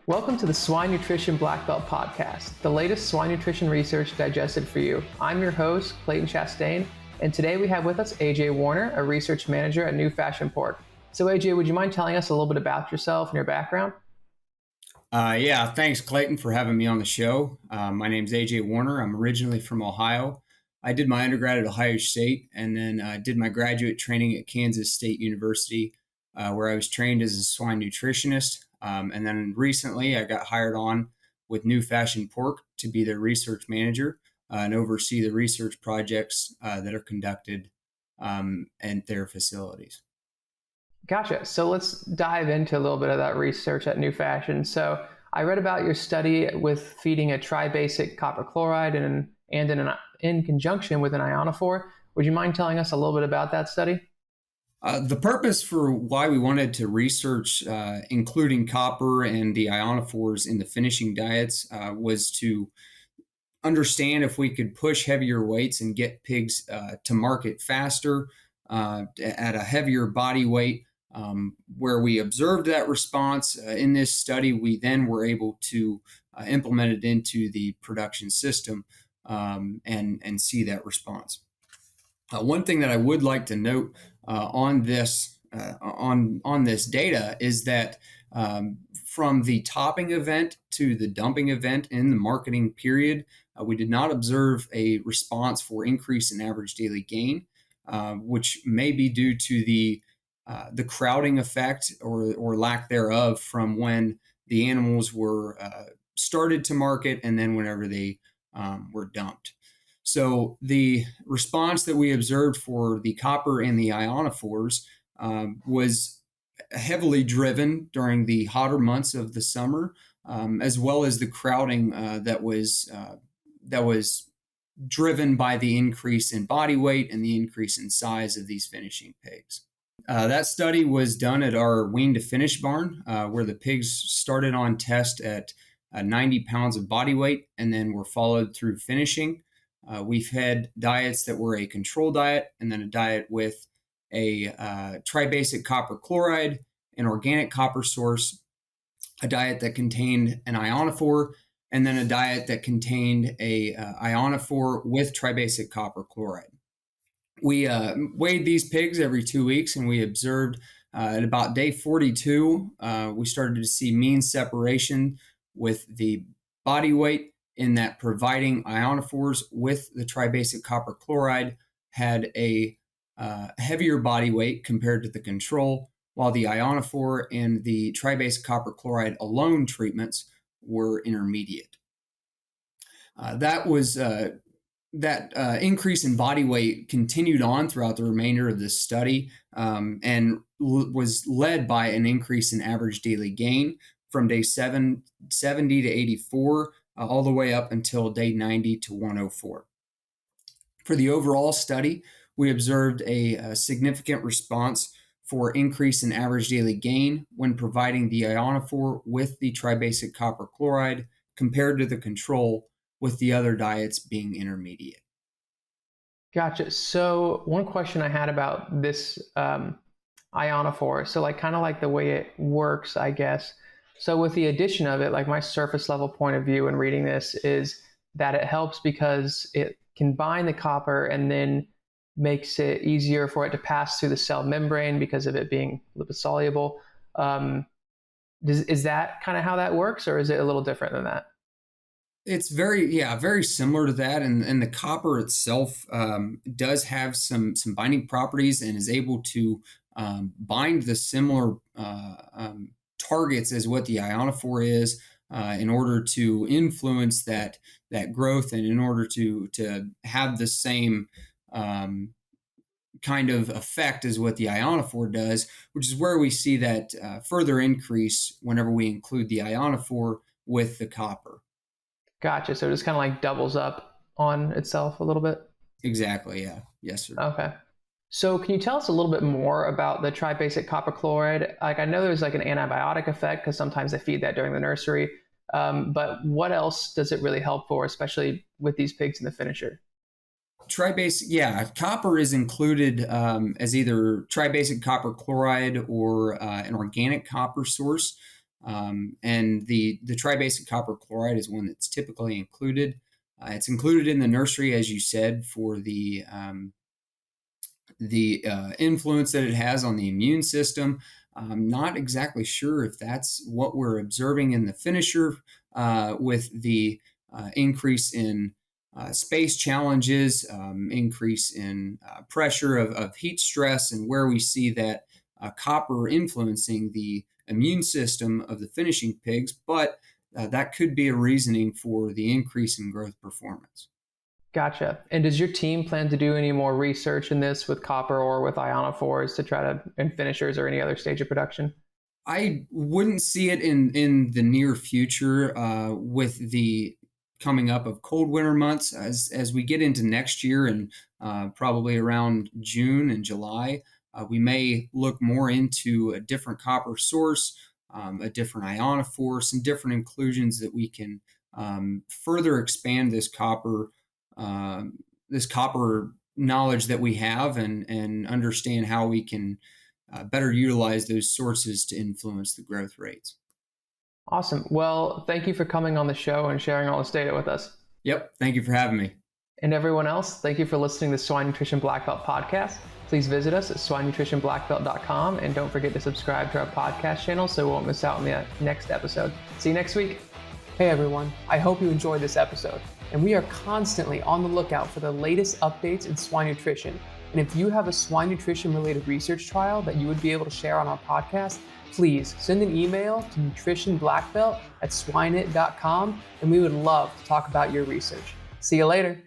Welcome to the Swine Nutrition Black Belt Podcast, the latest swine nutrition research digested for you. I'm your host, 𝗟𝗶𝘀𝗀𝗃, and today we have with us AJ Warner, a research manager at New Fashion Pork. So AJ, would you mind telling us a little bit about yourself and your background? Yeah, thanks Clayton for having me on the show. My name's AJ Warner. I'm originally from Ohio. I did my undergrad at Ohio State and then did my graduate training at Kansas State University, where I was trained as a swine nutritionist. And then recently I got hired on with New Fashion Pork to be their research manager and oversee the research projects that are conducted at their facilities. Gotcha. So let's dive into a little bit of that research at New Fashion. So I read about your study with feeding a tribasic copper chloride and in conjunction with an ionophore. Would you mind telling us a little bit about that study? The purpose for why we wanted to research including copper and the ionophores in the finishing diets was to understand if we could push heavier weights and get pigs to market faster at a heavier body weight. Where we observed that response in this study, we then were able to implement it into the production system and see that response. One thing that I would like to note on this data is that from the topping event to the dumping event in the marketing period, we did not observe a response for increase in average daily gain, which may be due to the crowding effect or lack thereof from when the animals were started to market and then whenever they were dumped. So the response that we observed for the copper and the ionophores was heavily driven during the hotter months of the summer, as well as the crowding that was driven by the increase in body weight and the increase in size of these finishing pigs. That study was done at our wean to finish barn, where the pigs started on test at 90 pounds of body weight and then were followed through finishing. We've had diets that were a control diet and then a diet with a tribasic copper chloride, an organic copper source, a diet that contained an ionophore, and then a diet that contained a ionophore with tribasic copper chloride. We weighed these pigs every 2 weeks, and we observed at about day 42, we started to see mean separation with the body weight, in that providing ionophores with the tribasic copper chloride had a heavier body weight compared to the control, while the ionophore and the tribasic copper chloride alone treatments were intermediate. That increase in body weight continued on throughout the remainder of this study and was led by an increase in average daily gain from day 70 to 84 all the way up until day 90 to 104. For the overall study, we observed a significant response for increase in average daily gain when providing the ionophore with the tribasic copper chloride compared to the control, with the other diets being intermediate. Gotcha. So one question I had about this ionophore, so kind of like the way it works, I guess. So with the addition of it, my surface level point of view in reading this is that it helps because it can bind the copper and then makes it easier for it to pass through the cell membrane because of it being liposoluble. Is that kind of how that works, or is it a little different than that? It's very similar to that, and the copper itself does have some binding properties and is able to bind the similar targets as what the ionophore is in order to influence that growth and in order to have the same kind of effect as what the ionophore does, which is where we see that further increase whenever we include the ionophore with the copper. Gotcha. So it just kind of doubles up on itself a little bit? Exactly, yeah. Yes, sir. Okay. So can you tell us a little bit more about the tribasic copper chloride? I know there's an antibiotic effect because sometimes they feed that during the nursery. But what else does it really help for, especially with these pigs in the finisher? Tribasic, copper is included as either tribasic copper chloride or an organic copper source. And the tribasic copper chloride is one that's typically included. It's included in the nursery, as you said, for the influence that it has on the immune system. I'm not exactly sure if that's what we're observing in the finisher with the increase in space challenges, increase in pressure of heat stress, and where we see that copper influencing the immune system of the finishing pigs, but that could be a reasoning for the increase in growth performance. Gotcha. And does your team plan to do any more research in this with copper or with ionophores to try to, in finishers or any other stage of production? I wouldn't see it in the near future with the coming up of cold winter months. As we get into next year and probably around June and July, we may look more into a different copper source, a different ionophore, some different inclusions that we can further expand this copper knowledge that we have and understand how we can better utilize those sources to influence the growth rates. Awesome. Well, thank you for coming on the show and sharing all this data with us. Yep. Thank you for having me. And everyone else, thank you for listening to the Swine Nutrition Black Belt podcast. Please visit us at swinenutritionblackbelt.com and don't forget to subscribe to our podcast channel so you won't miss out on the next episode. See you next week. Hey everyone, I hope you enjoyed this episode. And we are constantly on the lookout for the latest updates in swine nutrition. And if you have a swine nutrition related research trial that you would be able to share on our podcast, please send an email to nutritionblackbelt@swineit.com and we would love to talk about your research. See you later.